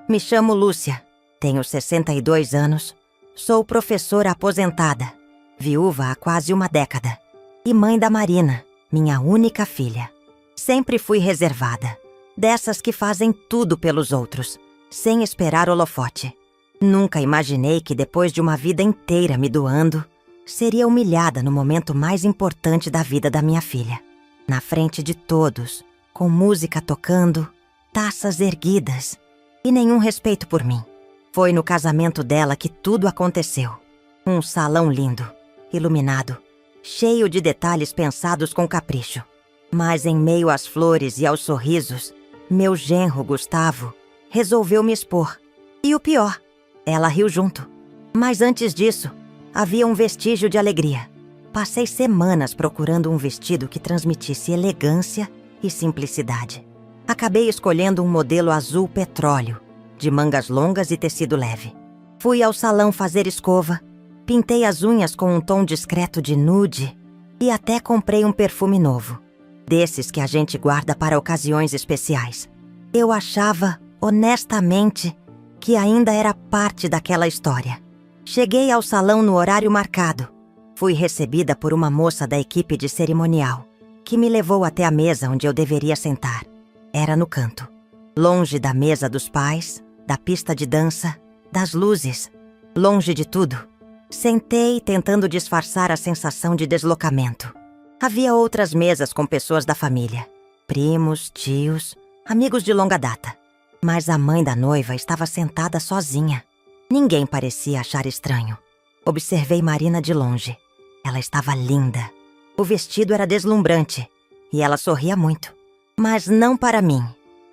Me chamo Lúcia, tenho 62 anos, sou professora aposentada, viúva há quase uma década e mãe da Marina, minha única filha. Sempre fui reservada, dessas que fazem tudo pelos outros, sem esperar holofote. Nunca imaginei que depois de uma vida inteira me doando, seria humilhada no momento mais importante da vida da minha filha. Na frente de todos, com música tocando, taças erguidas e nenhum respeito por mim. Foi no casamento dela que tudo aconteceu. Um salão lindo, iluminado, cheio de detalhes pensados com capricho. Mas em meio às flores e aos sorrisos, meu genro, Gustavo, resolveu me expor. E o pior, ela riu junto. Mas antes disso, havia um vestígio de alegria. Passei semanas procurando um vestido que transmitisse elegância e simplicidade. Acabei escolhendo um modelo azul petróleo, de mangas longas e tecido leve. Fui ao salão fazer escova, pintei as unhas com um tom discreto de nude e até comprei um perfume novo, desses que a gente guarda para ocasiões especiais. Eu achava, honestamente, que ainda era parte daquela história. Cheguei ao salão no horário marcado. Fui recebida por uma moça da equipe de cerimonial, que me levou até a mesa onde eu deveria sentar. Era no canto, longe da mesa dos pais, da pista de dança, das luzes, longe de tudo. Sentei tentando disfarçar a sensação de deslocamento. Havia outras mesas com pessoas da família, primos, tios, amigos de longa data. Mas a mãe da noiva estava sentada sozinha. Ninguém parecia achar estranho. Observei Marina de longe. Ela estava linda. O vestido era deslumbrante e ela sorria muito. Mas não para mim.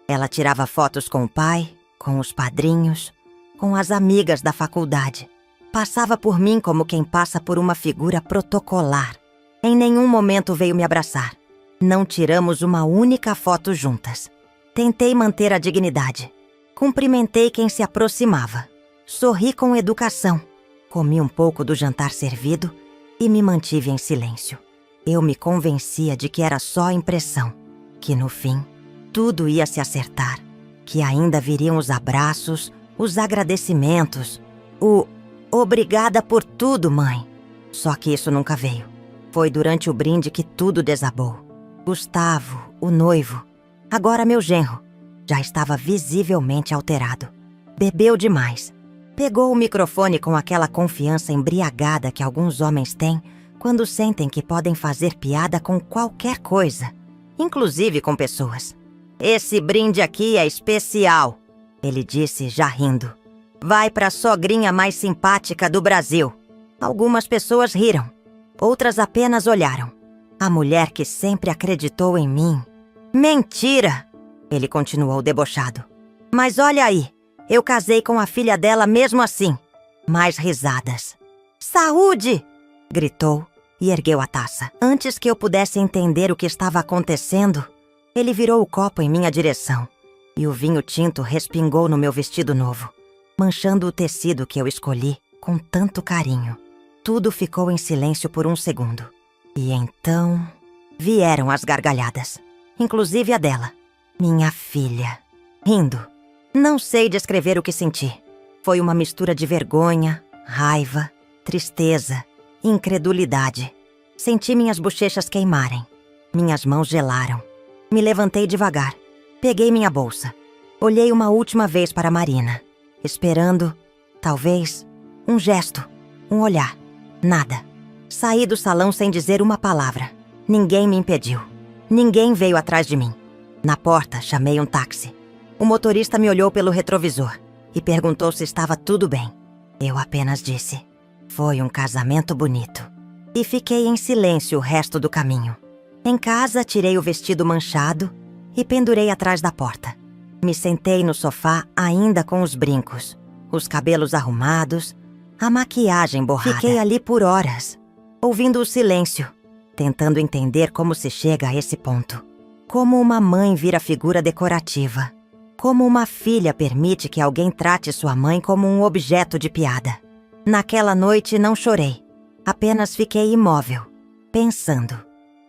Ela tirava fotos com o pai, com os padrinhos, com as amigas da faculdade. Passava por mim como quem passa por uma figura protocolar. Em nenhum momento veio me abraçar. Não tiramos uma única foto juntas. Tentei manter a dignidade. Cumprimentei quem se aproximava. Sorri com educação. Comi um pouco do jantar servido e me mantive em silêncio. Eu me convencia de que era só impressão, que no fim, tudo ia se acertar, que ainda viriam os abraços, os agradecimentos, o "obrigada por tudo, mãe". Só que isso nunca veio. Foi durante o brinde que tudo desabou. Gustavo, o noivo, agora meu genro, já estava visivelmente alterado. Bebeu demais. Pegou o microfone com aquela confiança embriagada que alguns homens têm quando sentem que podem fazer piada com qualquer coisa, inclusive com pessoas. "Esse brinde aqui é especial", ele disse já rindo. "Vai para a sogrinha mais simpática do Brasil". Algumas pessoas riram, outras apenas olharam. A mulher que sempre acreditou em mim. "Mentira!", ele continuou debochado. "Mas olha aí, eu casei com a filha dela mesmo assim". Mais risadas. "Saúde!", gritou e ergueu a taça. Antes que eu pudesse entender o que estava acontecendo, ele virou o copo em minha direção e o vinho tinto respingou no meu vestido novo, manchando o tecido que eu escolhi com tanto carinho. Tudo ficou em silêncio por um segundo. E então vieram as gargalhadas, inclusive a dela, minha filha, rindo. Não sei descrever o que senti. Foi uma mistura de vergonha, raiva, tristeza, incredulidade. Senti minhas bochechas queimarem. Minhas mãos gelaram. Me levantei devagar. Peguei minha bolsa. Olhei uma última vez para Marina, esperando, talvez, um gesto, um olhar. Nada. Saí do salão sem dizer uma palavra. Ninguém me impediu. Ninguém veio atrás de mim. Na porta, chamei um táxi. O motorista me olhou pelo retrovisor e perguntou se estava tudo bem. Eu apenas disse: "Foi um casamento bonito". E fiquei em silêncio o resto do caminho. Em casa, tirei o vestido manchado e pendurei atrás da porta. Me sentei no sofá ainda com os brincos, os cabelos arrumados, a maquiagem borrada. Fiquei ali por horas, ouvindo o silêncio, tentando entender como se chega a esse ponto. Como uma mãe vira figura decorativa. Como uma filha permite que alguém trate sua mãe como um objeto de piada. Naquela noite não chorei. Apenas fiquei imóvel, pensando.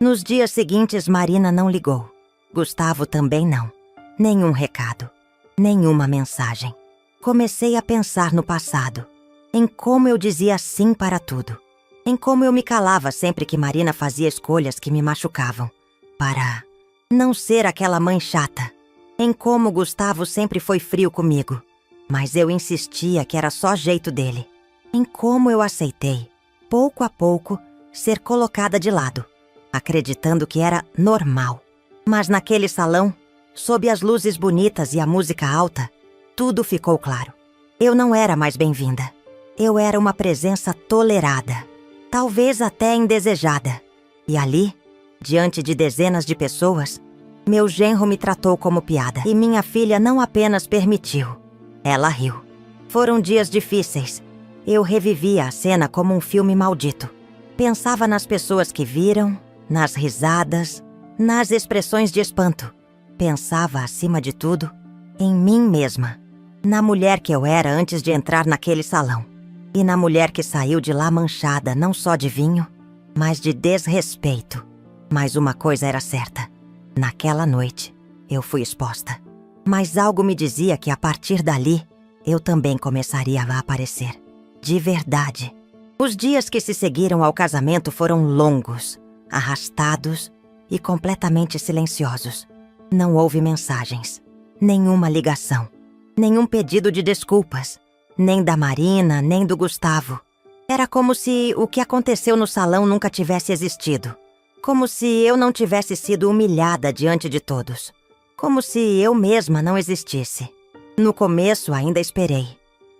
Nos dias seguintes, Marina não ligou. Gustavo também não. Nenhum recado. Nenhuma mensagem. Comecei a pensar no passado, em como eu dizia sim para tudo, em como eu me calava sempre que Marina fazia escolhas que me machucavam, para não ser aquela mãe chata, em como Gustavo sempre foi frio comigo, mas eu insistia que era só jeito dele, em como eu aceitei, pouco a pouco, ser colocada de lado, acreditando que era normal. Mas naquele salão, sob as luzes bonitas e a música alta, tudo ficou claro. Eu não era mais bem-vinda. Eu era uma presença tolerada, talvez até indesejada. E ali, diante de dezenas de pessoas, meu genro me tratou como piada. E minha filha não apenas permitiu, ela riu. Foram dias difíceis. Eu revivia a cena como um filme maldito. Pensava nas pessoas que viram, nas risadas, nas expressões de espanto. Pensava, acima de tudo, em mim mesma, na mulher que eu era antes de entrar naquele salão. E na mulher que saiu de lá manchada não só de vinho, mas de desrespeito. Mas uma coisa era certa. Naquela noite, eu fui exposta. Mas algo me dizia que a partir dali, eu também começaria a aparecer. De verdade. Os dias que se seguiram ao casamento foram longos, arrastados e completamente silenciosos. Não houve mensagens, nenhuma ligação, nenhum pedido de desculpas, nem da Marina, nem do Gustavo. Era como se o que aconteceu no salão nunca tivesse existido. Como se eu não tivesse sido humilhada diante de todos. Como se eu mesma não existisse. No começo ainda esperei.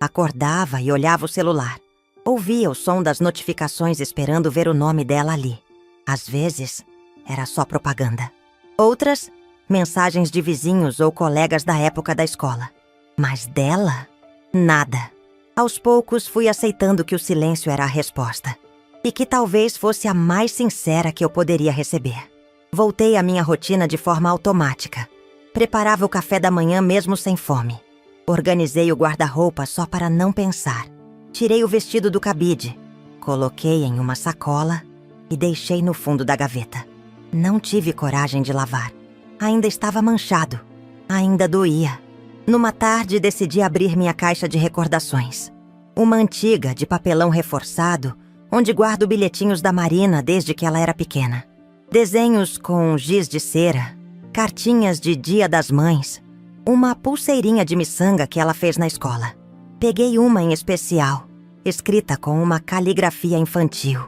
Acordava e olhava o celular. Ouvia o som das notificações esperando ver o nome dela ali. Às vezes, era só propaganda. Outras, mensagens de vizinhos ou colegas da época da escola. Mas dela, nada. Aos poucos fui aceitando que o silêncio era a resposta. E que talvez fosse a mais sincera que eu poderia receber. Voltei à minha rotina de forma automática. Preparava o café da manhã mesmo sem fome. Organizei o guarda-roupa só para não pensar. Tirei o vestido do cabide, coloquei em uma sacola e deixei no fundo da gaveta. Não tive coragem de lavar. Ainda estava manchado. Ainda doía. Numa tarde, decidi abrir minha caixa de recordações. Uma antiga, de papelão reforçado, onde guardo bilhetinhos da Marina desde que ela era pequena. Desenhos com giz de cera, cartinhas de Dia das Mães, uma pulseirinha de miçanga que ela fez na escola. Peguei uma em especial, escrita com uma caligrafia infantil,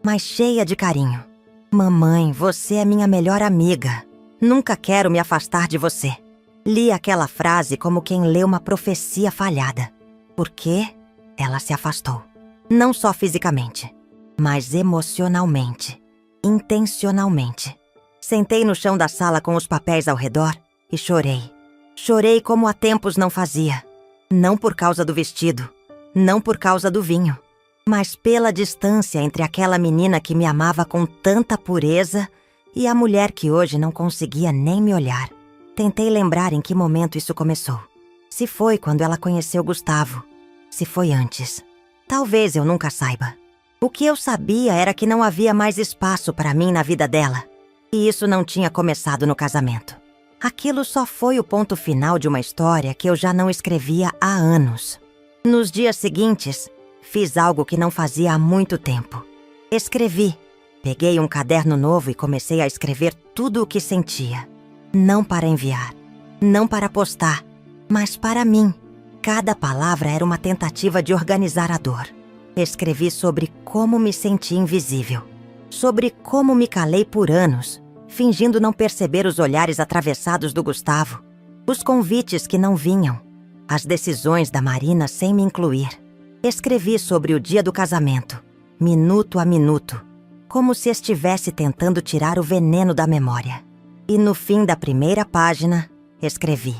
mas cheia de carinho. Mamãe, você é minha melhor amiga. Nunca quero me afastar de você. Li aquela frase como quem lê uma profecia falhada. Porque ela se afastou. Não só fisicamente, mas emocionalmente, intencionalmente. Sentei no chão da sala com os papéis ao redor e chorei. Chorei como há tempos não fazia. Não por causa do vestido, não por causa do vinho, mas pela distância entre aquela menina que me amava com tanta pureza e a mulher que hoje não conseguia nem me olhar. Tentei lembrar em que momento isso começou. Se foi quando ela conheceu Gustavo, se foi antes. Talvez eu nunca saiba. O que eu sabia era que não havia mais espaço para mim na vida dela, e isso não tinha começado no casamento. Aquilo só foi o ponto final de uma história que eu já não escrevia há anos. Nos dias seguintes, fiz algo que não fazia há muito tempo. Escrevi. Peguei um caderno novo e comecei a escrever tudo o que sentia. Não para enviar, não para postar, mas para mim. Cada palavra era uma tentativa de organizar a dor. Escrevi sobre como me senti invisível. Sobre como me calei por anos, fingindo não perceber os olhares atravessados do Gustavo, os convites que não vinham, as decisões da Marina sem me incluir. Escrevi sobre o dia do casamento, minuto a minuto, como se estivesse tentando tirar o veneno da memória. E no fim da primeira página, escrevi: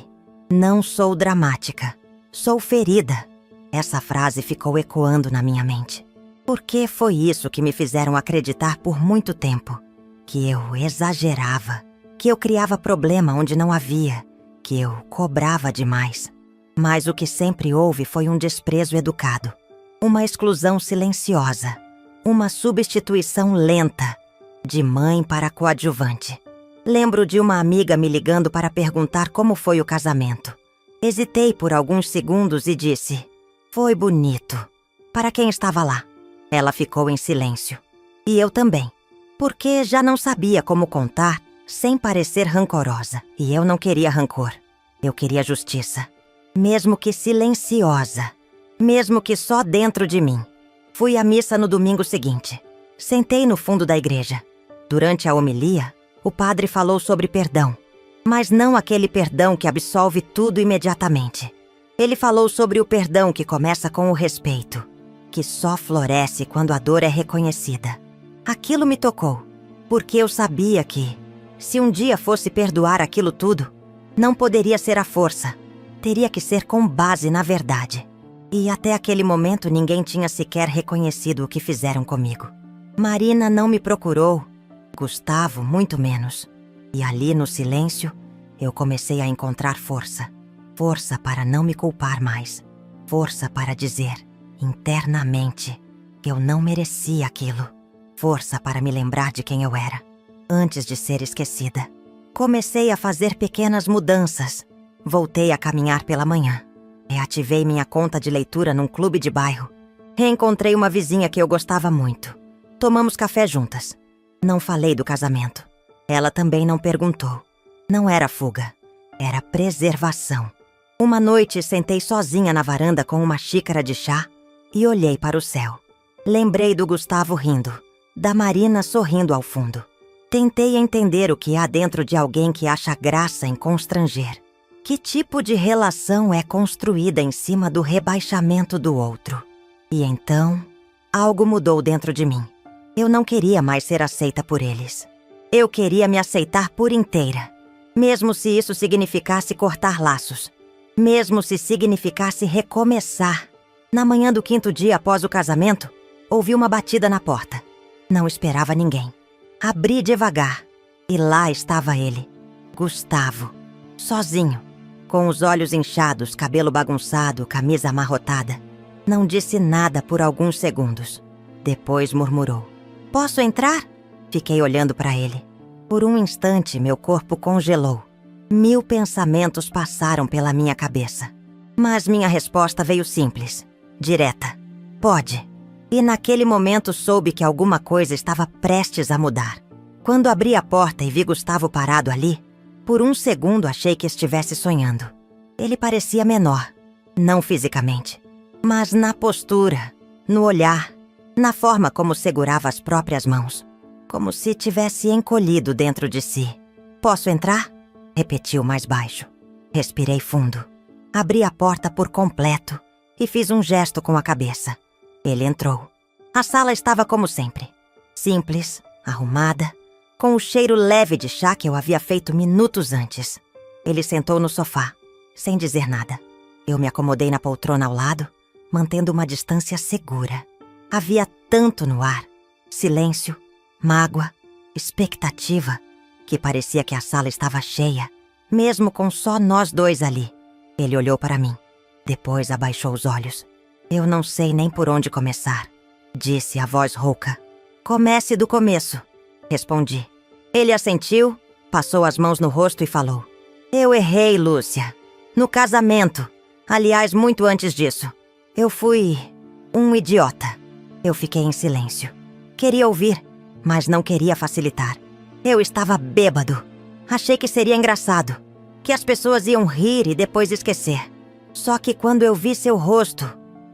não sou dramática, sou ferida. Essa frase ficou ecoando na minha mente. Porque foi isso que me fizeram acreditar por muito tempo. Que eu exagerava, que eu criava problema onde não havia, que eu cobrava demais. Mas o que sempre houve foi um desprezo educado, uma exclusão silenciosa, uma substituição lenta, de mãe para coadjuvante. Lembro de uma amiga me ligando para perguntar como foi o casamento. Hesitei por alguns segundos e disse: "Foi bonito." Para quem estava lá. Ela ficou em silêncio. E eu também. Porque já não sabia como contar sem parecer rancorosa. E eu não queria rancor. Eu queria justiça. Mesmo que silenciosa. Mesmo que só dentro de mim. Fui à missa no domingo seguinte. Sentei no fundo da igreja. Durante a homilia, o padre falou sobre perdão. Mas não aquele perdão que absolve tudo imediatamente. Ele falou sobre o perdão que começa com o respeito, que só floresce quando a dor é reconhecida. Aquilo me tocou, porque eu sabia que, se um dia fosse perdoar aquilo tudo, não poderia ser à força, teria que ser com base na verdade. E até aquele momento ninguém tinha sequer reconhecido o que fizeram comigo. Marina não me procurou, Gustavo muito menos. E ali no silêncio, eu comecei a encontrar força. Força para não me culpar mais. Força para dizer, internamente, que eu não merecia aquilo. Força para me lembrar de quem eu era, antes de ser esquecida. Comecei a fazer pequenas mudanças. Voltei a caminhar pela manhã. Reativei minha conta de leitura num clube de bairro. Reencontrei uma vizinha que eu gostava muito. Tomamos café juntas. Não falei do casamento. Ela também não perguntou. Não era fuga, era preservação. Uma noite sentei sozinha na varanda com uma xícara de chá e olhei para o céu. Lembrei do Gustavo rindo, da Marina sorrindo ao fundo. Tentei entender o que há dentro de alguém que acha graça em constranger. Que tipo de relação é construída em cima do rebaixamento do outro? E então, algo mudou dentro de mim. Eu não queria mais ser aceita por eles. Eu queria me aceitar por inteira, mesmo se isso significasse cortar laços, mesmo se significasse recomeçar. Na manhã do 5º dia após o casamento, ouvi uma batida na porta. Não esperava ninguém. Abri devagar e lá estava ele, Gustavo, sozinho, com os olhos inchados, cabelo bagunçado, camisa amarrotada. Não disse nada por alguns segundos. Depois murmurou: "Posso entrar?" Fiquei olhando para ele. Por um instante, meu corpo congelou. 1000 pensamentos passaram pela minha cabeça. Mas minha resposta veio simples, direta. "Pode." E naquele momento soube que alguma coisa estava prestes a mudar. Quando abri a porta e vi Gustavo parado ali, por um segundo achei que estivesse sonhando. Ele parecia menor, não fisicamente, mas na postura, no olhar, na forma como segurava as próprias mãos. Como se tivesse encolhido dentro de si. "Posso entrar?" Repetiu mais baixo. Respirei fundo. Abri a porta por completo e fiz um gesto com a cabeça. Ele entrou. A sala estava como sempre. Simples, arrumada, com o cheiro leve de chá que eu havia feito minutos antes. Ele sentou no sofá, sem dizer nada. Eu me acomodei na poltrona ao lado, mantendo uma distância segura. Havia tanto no ar. Silêncio, mágoa, expectativa, que parecia que a sala estava cheia, mesmo com só nós dois ali. Ele olhou para mim. Depois abaixou os olhos. "Eu não sei nem por onde começar", disse a voz rouca. "Comece do começo", respondi. Ele assentiu, passou as mãos no rosto e falou: "Eu errei, Lúcia. No casamento. Aliás, muito antes disso. Eu fui um idiota." Eu fiquei em silêncio. Queria ouvir, mas não queria facilitar. Eu estava bêbado. Achei que seria engraçado, que as pessoas iam rir e depois esquecer. Só que quando eu vi seu rosto...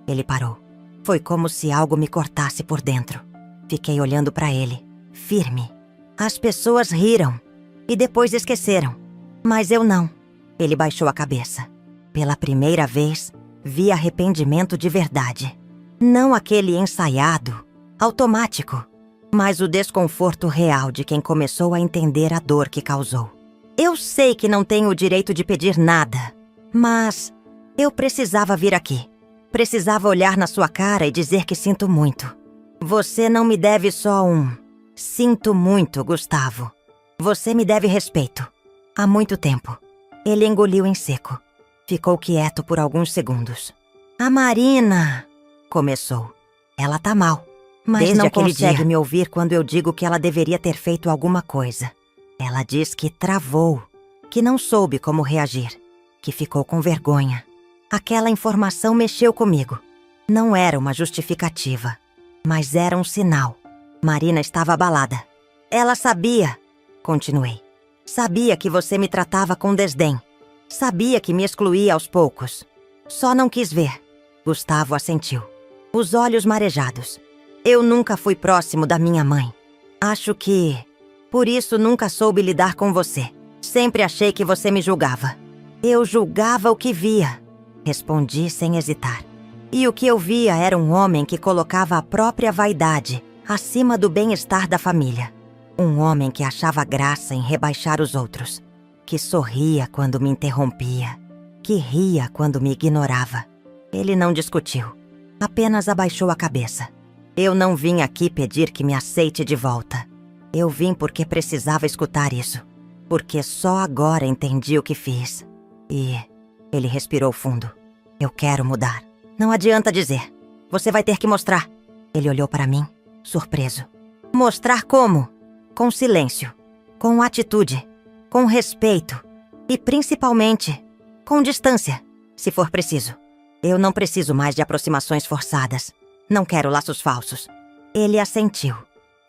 Ele parou. Foi como se algo me cortasse por dentro. Fiquei olhando para ele, firme. As pessoas riram e depois esqueceram. Mas eu não. Ele baixou a cabeça. Pela primeira vez, vi arrependimento de verdade. Não aquele ensaiado, automático, mas o desconforto real de quem começou a entender a dor que causou. Eu sei que não tenho o direito de pedir nada, mas eu precisava vir aqui. Precisava olhar na sua cara e dizer que sinto muito. Você não me deve só um "sinto muito", Gustavo. Você me deve respeito. Há muito tempo. Ele engoliu em seco. Ficou quieto por alguns segundos. "A Marina..." começou. "Ela tá mal, mas Desde não aquele consegue dia. me ouvir quando eu digo que ela deveria ter feito alguma coisa. Ela diz que travou, que não soube como reagir, que ficou com vergonha. Aquela informação mexeu comigo. Não era uma justificativa, mas era um sinal. Marina estava abalada. Ela sabia, continuei. Sabia que você me tratava com desdém. Sabia que me excluía aos poucos. Só não quis ver. Gustavo assentiu, os olhos marejados. Eu nunca fui próximo da minha mãe. Acho que, por isso, nunca soube lidar com você. Sempre achei que você me julgava. Eu julgava o que via, respondi sem hesitar. E o que eu via era um homem que colocava a própria vaidade acima do bem-estar da família. Um homem que achava graça em rebaixar os outros, que sorria quando me interrompia, que ria quando me ignorava. Ele não discutiu, apenas abaixou a cabeça. Eu não vim aqui pedir que me aceite de volta. Eu vim porque precisava escutar isso, porque só agora entendi o que fiz. E ele respirou fundo. Eu quero mudar. Não adianta dizer. Você vai ter que mostrar. Ele olhou para mim, surpreso. Mostrar como? Com silêncio, com atitude, com respeito e, principalmente, com distância, se for preciso. Eu não preciso mais de aproximações forçadas. Não quero laços falsos. Ele assentiu.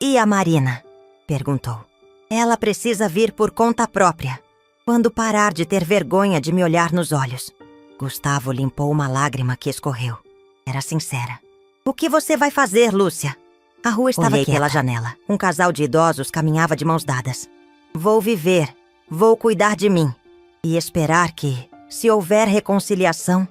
E a Marina? Perguntou. Ela precisa vir por conta própria, quando parar de ter vergonha de me olhar nos olhos. Gustavo limpou uma lágrima que escorreu. Era sincera. O que você vai fazer, Lúcia? A rua estava quieta. Olhei pela janela. Um casal de idosos caminhava de mãos dadas. Vou viver. Vou cuidar de mim. E esperar que, se houver reconciliação,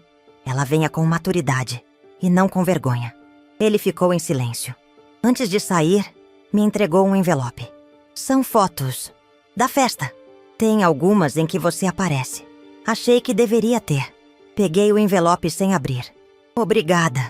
ela venha com maturidade e não com vergonha. Ele ficou em silêncio. Antes de sair, me entregou um envelope. São fotos da festa. Tem algumas em que você aparece. Achei que deveria ter. Peguei o envelope sem abrir. Obrigada.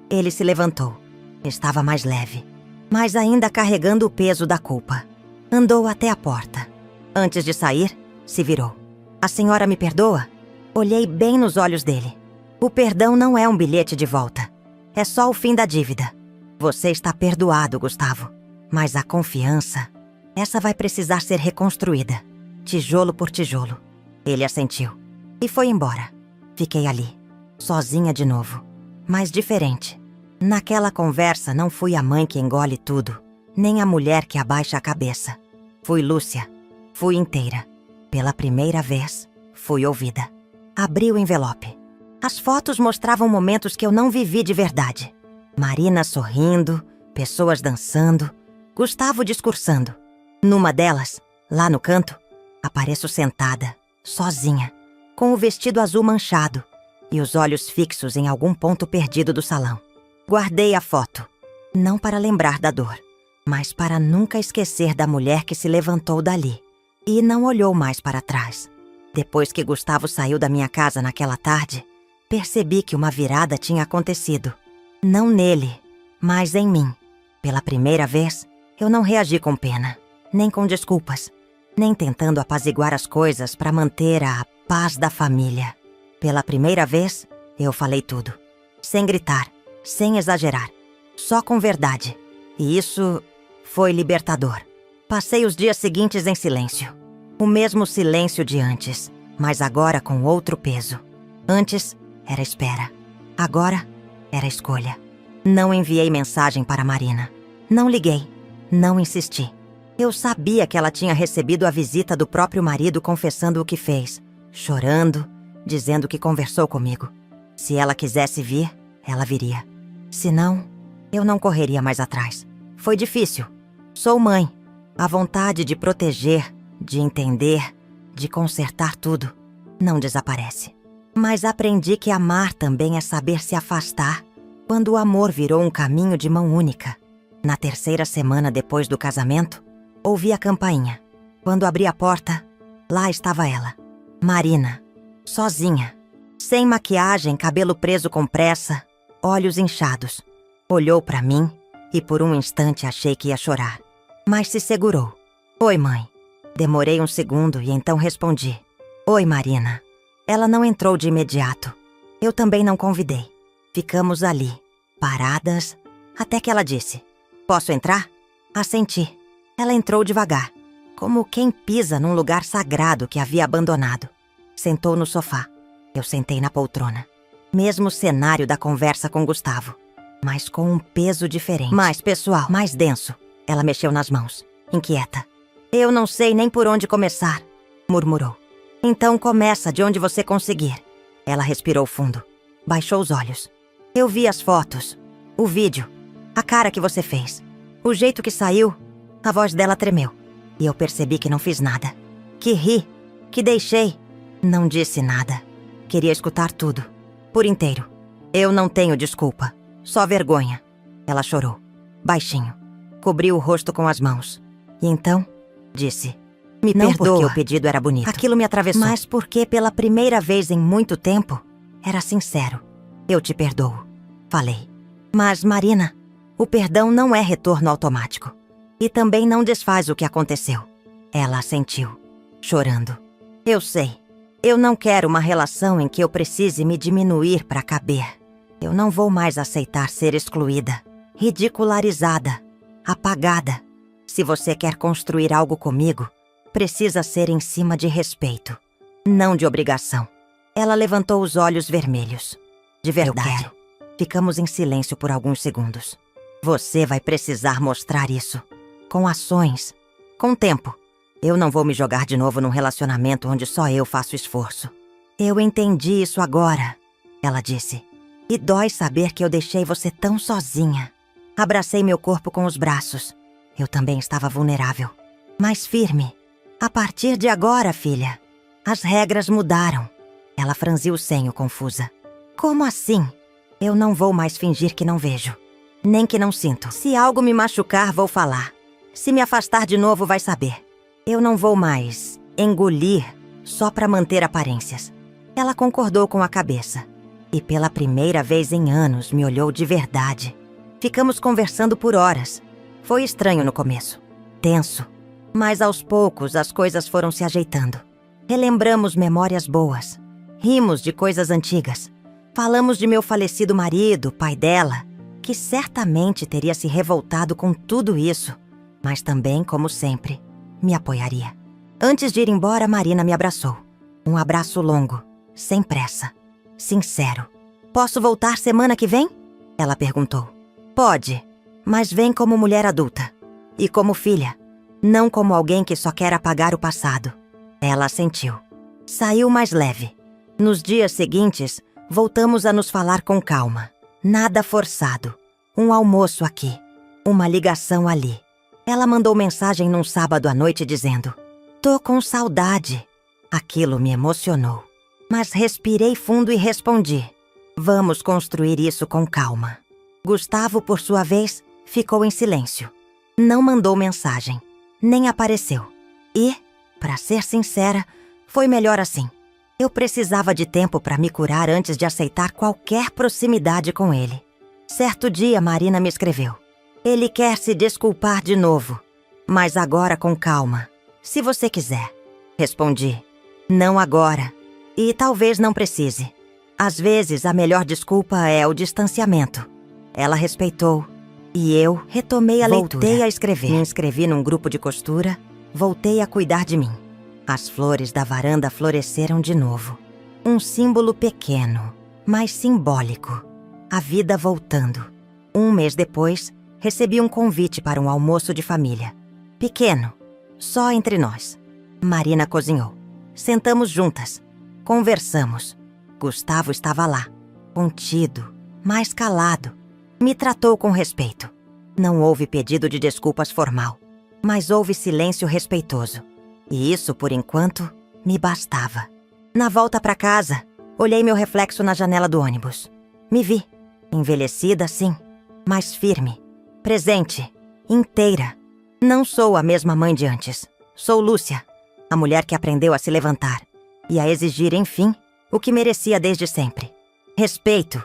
Ele se levantou. Estava mais leve, mas ainda carregando o peso da culpa. Andou até a porta. Antes de sair, se virou. A senhora me perdoa? Olhei bem nos olhos dele. O perdão não é um bilhete de volta. É só o fim da dívida. Você está perdoado, Gustavo. Mas a confiança, essa vai precisar ser reconstruída. Tijolo por tijolo. Ele assentiu. E foi embora. Fiquei ali, sozinha de novo. Mas diferente. Naquela conversa não fui a mãe que engole tudo, nem a mulher que abaixa a cabeça. Fui Lúcia. Fui inteira. Pela primeira vez, fui ouvida. Abri o envelope. As fotos mostravam momentos que eu não vivi de verdade. Marina sorrindo, pessoas dançando, Gustavo discursando. Numa delas, lá no canto, apareço sentada, sozinha, com o vestido azul manchado e os olhos fixos em algum ponto perdido do salão. Guardei a foto, não para lembrar da dor, mas para nunca esquecer da mulher que se levantou dali e não olhou mais para trás. Depois que Gustavo saiu da minha casa naquela tarde, percebi que uma virada tinha acontecido. Não nele, mas em mim. Pela primeira vez, eu não reagi com pena, nem com desculpas, nem tentando apaziguar as coisas para manter a paz da família. Pela primeira vez, eu falei tudo, sem gritar, sem exagerar, só com verdade. E isso foi libertador. Passei os dias seguintes em silêncio. O mesmo silêncio de antes, mas agora com outro peso. Antes, era espera. Agora, era escolha. Não enviei mensagem para Marina. Não liguei. Não insisti. Eu sabia que ela tinha recebido a visita do próprio marido confessando o que fez, chorando, dizendo que conversou comigo. Se ela quisesse vir, ela viria. Se não, eu não correria mais atrás. Foi difícil. Sou mãe. A vontade de proteger, de entender, de consertar tudo, não desaparece. Mas aprendi que amar também é saber se afastar quando o amor virou um caminho de mão única. Na terceira semana depois do casamento, ouvi a campainha. Quando abri a porta, lá estava ela, Marina, sozinha, sem maquiagem, cabelo preso com pressa, olhos inchados. Olhou para mim e por um instante achei que ia chorar. Mas se segurou. Oi, mãe. Demorei um segundo e então respondi. Oi, Marina. Ela não entrou de imediato. Eu também não convidei. Ficamos ali, paradas, até que ela disse: Posso entrar? Assenti. Ela entrou devagar, como quem pisa num lugar sagrado que havia abandonado. Sentou no sofá. Eu sentei na poltrona. Mesmo cenário da conversa com Gustavo, mas com um peso diferente. Mais pessoal, mais denso. Ela mexeu nas mãos, inquieta. Eu não sei nem por onde começar, murmurou. Então começa de onde você conseguir. Ela respirou fundo, baixou os olhos. Eu vi as fotos, o vídeo, a cara que você fez, o jeito que saiu. A voz dela tremeu. E eu percebi que não fiz nada. Que ri, que deixei. Não disse nada. Queria escutar tudo, por inteiro. Eu não tenho desculpa, só vergonha. Ela chorou, baixinho. Cobriu o rosto com as mãos. E então, disse: Me perdoa. Não porque o pedido era bonito. Aquilo me atravessou. Mas porque pela primeira vez em muito tempo, era sincero. Eu te perdoo, falei. Mas, Marina, o perdão não é retorno automático. E também não desfaz o que aconteceu. Ela assentiu, chorando. Eu sei. Eu não quero uma relação em que eu precise me diminuir para caber. Eu não vou mais aceitar ser excluída, ridicularizada, apagada. Se você quer construir algo comigo, precisa ser em cima de respeito, não de obrigação. Ela levantou os olhos vermelhos. De verdade. Eu quero. Ficamos em silêncio por alguns segundos. Você vai precisar mostrar isso. Com ações. Com tempo. Eu não vou me jogar de novo num relacionamento onde só eu faço esforço. Eu entendi isso agora, ela disse. E dói saber que eu deixei você tão sozinha. Abracei meu corpo com os braços. Eu também estava vulnerável. Mas firme. A partir de agora, filha, as regras mudaram. Ela franziu o senho, confusa. Como assim? Eu não vou mais fingir que não vejo. Nem que não sinto. Se algo me machucar, vou falar. Se me afastar de novo, vai saber. Eu não vou mais engolir só para manter aparências. Ela concordou com a cabeça. E pela primeira vez em anos me olhou de verdade. Ficamos conversando por horas. Foi estranho no começo. Tenso. Mas aos poucos as coisas foram se ajeitando. Relembramos memórias boas. Rimos de coisas antigas. Falamos de meu falecido marido, pai dela, que certamente teria se revoltado com tudo isso. Mas também, como sempre, me apoiaria. Antes de ir embora, Marina me abraçou. Um abraço longo, sem pressa, sincero. Posso voltar semana que vem? Ela perguntou. Pode, mas vem como mulher adulta. E como filha, não como alguém que só quer apagar o passado. Ela assentiu. Saiu mais leve. Nos dias seguintes, voltamos a nos falar com calma. Nada forçado. Um almoço aqui, uma ligação ali. Ela mandou mensagem num sábado à noite dizendo: Tô com saudade. Aquilo me emocionou. Mas respirei fundo e respondi: Vamos construir isso com calma. Gustavo, por sua vez, ficou em silêncio. Não mandou mensagem. Nem apareceu. E, para ser sincera, foi melhor assim. Eu precisava de tempo para me curar antes de aceitar qualquer proximidade com ele. Certo dia, Marina me escreveu. Ele quer se desculpar de novo, mas agora com calma, se você quiser. Respondi, não agora, e talvez não precise. Às vezes, a melhor desculpa é o distanciamento. Ela respeitou, e eu retomei a leitura. Voltei a escrever. Me inscrevi num grupo de costura, voltei a cuidar de mim. As flores da varanda floresceram de novo. Um símbolo pequeno, mas simbólico. A vida voltando. Um mês depois, recebi um convite para um almoço de família. Pequeno, só entre nós. Marina cozinhou. Sentamos juntas. Conversamos. Gustavo estava lá, contido, mais calado. Me tratou com respeito. Não houve pedido de desculpas formal, mas houve silêncio respeitoso. E isso, por enquanto, me bastava. Na volta para casa, olhei meu reflexo na janela do ônibus. Me vi, envelhecida sim, mas firme, presente, inteira. Não sou a mesma mãe de antes. Sou Lúcia, a mulher que aprendeu a se levantar e a exigir, enfim, o que merecia desde sempre. Respeito.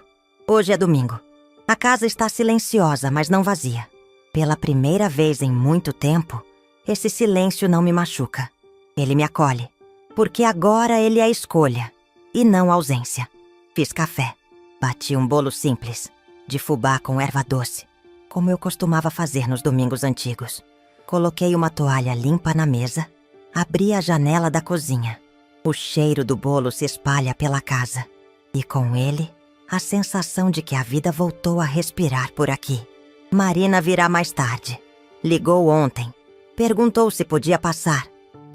Hoje é domingo. A casa está silenciosa, mas não vazia. Pela primeira vez em muito tempo, esse silêncio não me machuca. Ele me acolhe, porque agora ele é escolha, e não ausência. Fiz café. Bati um bolo simples, de fubá com erva doce, como eu costumava fazer nos domingos antigos. Coloquei uma toalha limpa na mesa, abri a janela da cozinha. O cheiro do bolo se espalha pela casa. E com ele, a sensação de que a vida voltou a respirar por aqui. Marina virá mais tarde. Ligou ontem. Perguntou se podia passar.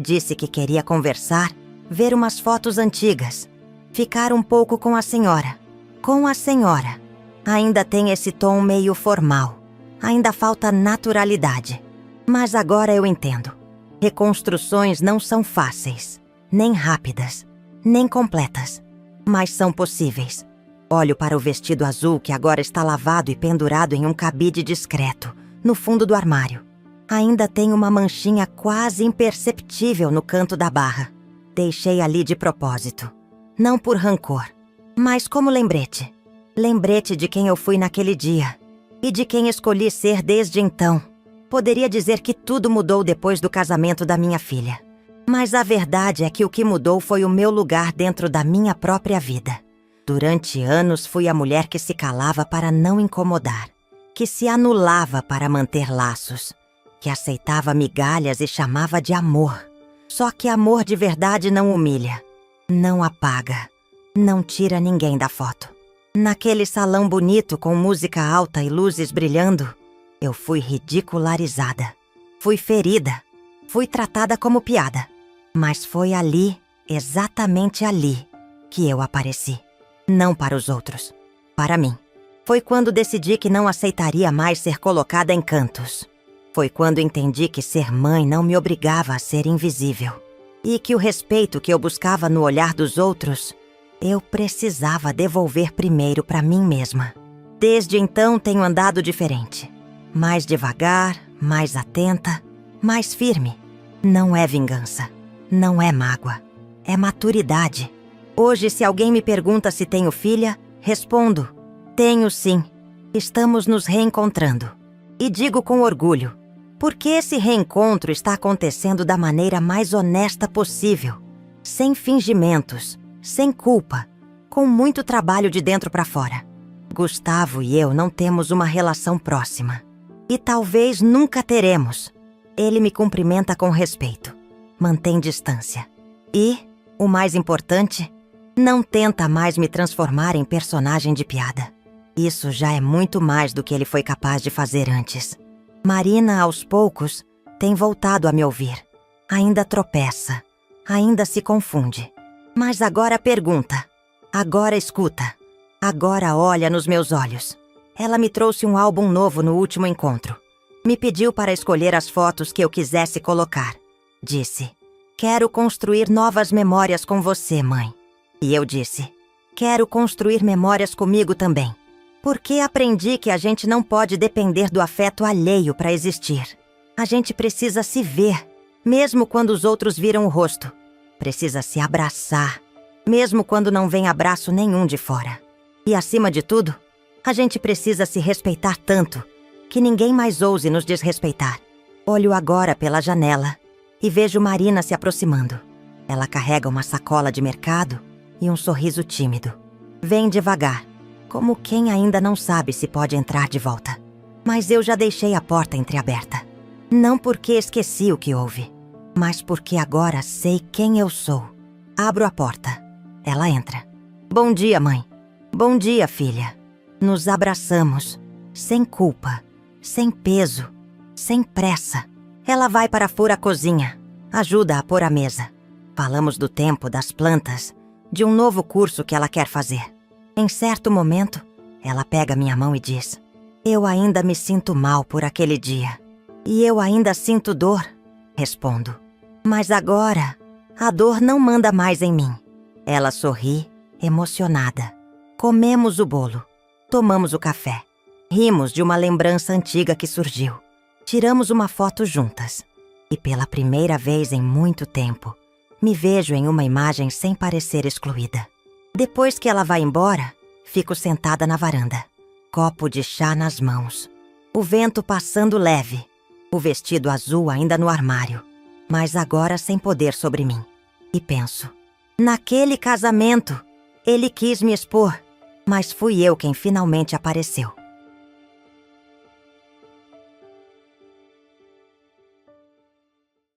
Disse que queria conversar, ver umas fotos antigas. Ficar um pouco com a senhora. Com a senhora. Ainda tem esse tom meio formal. Ainda falta naturalidade. Mas agora eu entendo. Reconstruções não são fáceis, nem rápidas, nem completas. Mas são possíveis. Olho para o vestido azul que agora está lavado e pendurado em um cabide discreto, no fundo do armário. Ainda tem uma manchinha quase imperceptível no canto da barra. Deixei ali de propósito. Não por rancor, mas como lembrete. Lembrete de quem eu fui naquele dia e de quem escolhi ser desde então. Poderia dizer que tudo mudou depois do casamento da minha filha. Mas a verdade é que o que mudou foi o meu lugar dentro da minha própria vida. Durante anos fui a mulher que se calava para não incomodar, que se anulava para manter laços, que aceitava migalhas e chamava de amor. Só que amor de verdade não humilha, não apaga, não tira ninguém da foto. Naquele salão bonito com música alta e luzes brilhando, eu fui ridicularizada, fui ferida, fui tratada como piada. Mas foi ali, exatamente ali, que eu apareci. Não para os outros, para mim. Foi quando decidi que não aceitaria mais ser colocada em cantos. Foi quando entendi que ser mãe não me obrigava a ser invisível. E que o respeito que eu buscava no olhar dos outros, eu precisava devolver primeiro para mim mesma. Desde então tenho andado diferente. Mais devagar, mais atenta, mais firme. Não é vingança. Não é mágoa, é maturidade. Hoje, se alguém me pergunta se tenho filha, respondo: tenho sim. Estamos nos reencontrando. E digo com orgulho, porque esse reencontro está acontecendo da maneira mais honesta possível, sem fingimentos, sem culpa, com muito trabalho de dentro para fora. Gustavo e eu não temos uma relação próxima. E talvez nunca teremos. Ele me cumprimenta com respeito. Mantém distância. E, o mais importante, não tenta mais me transformar em personagem de piada. Isso já é muito mais do que ele foi capaz de fazer antes. Marina, aos poucos, tem voltado a me ouvir. Ainda tropeça, ainda se confunde. Mas agora pergunta, agora escuta, agora olha nos meus olhos. Ela me trouxe um álbum novo no último encontro. Me pediu para escolher as fotos que eu quisesse colocar. Disse: quero construir novas memórias com você, mãe. E eu disse: quero construir memórias comigo também. Porque aprendi que a gente não pode depender do afeto alheio para existir. A gente precisa se ver, mesmo quando os outros viram o rosto. Precisa se abraçar, mesmo quando não vem abraço nenhum de fora. E acima de tudo, a gente precisa se respeitar tanto que ninguém mais ouse nos desrespeitar. Olho agora pela janela e vejo Marina se aproximando. Ela carrega uma sacola de mercado e um sorriso tímido. Vem devagar, como quem ainda não sabe se pode entrar de volta. Mas eu já deixei a porta entreaberta. Não porque esqueci o que houve, mas porque agora sei quem eu sou. Abro a porta. Ela entra. Bom dia, mãe. Bom dia, filha. Nos abraçamos, sem culpa, sem peso, sem pressa. Ela vai para fora a cozinha, ajuda a pôr a mesa. Falamos do tempo, das plantas, de um novo curso que ela quer fazer. Em certo momento, ela pega minha mão e diz: eu ainda me sinto mal por aquele dia. E eu ainda sinto dor, respondo. Mas agora, a dor não manda mais em mim. Ela sorri, emocionada. Comemos o bolo, tomamos o café. Rimos de uma lembrança antiga que surgiu. Tiramos uma foto juntas. E pela primeira vez em muito tempo, me vejo em uma imagem sem parecer excluída. Depois que ela vai embora, fico sentada na varanda. Copo de chá nas mãos. O vento passando leve. O vestido azul ainda no armário, mas agora sem poder sobre mim. E penso, naquele casamento, ele quis me expor, mas fui eu quem finalmente apareceu.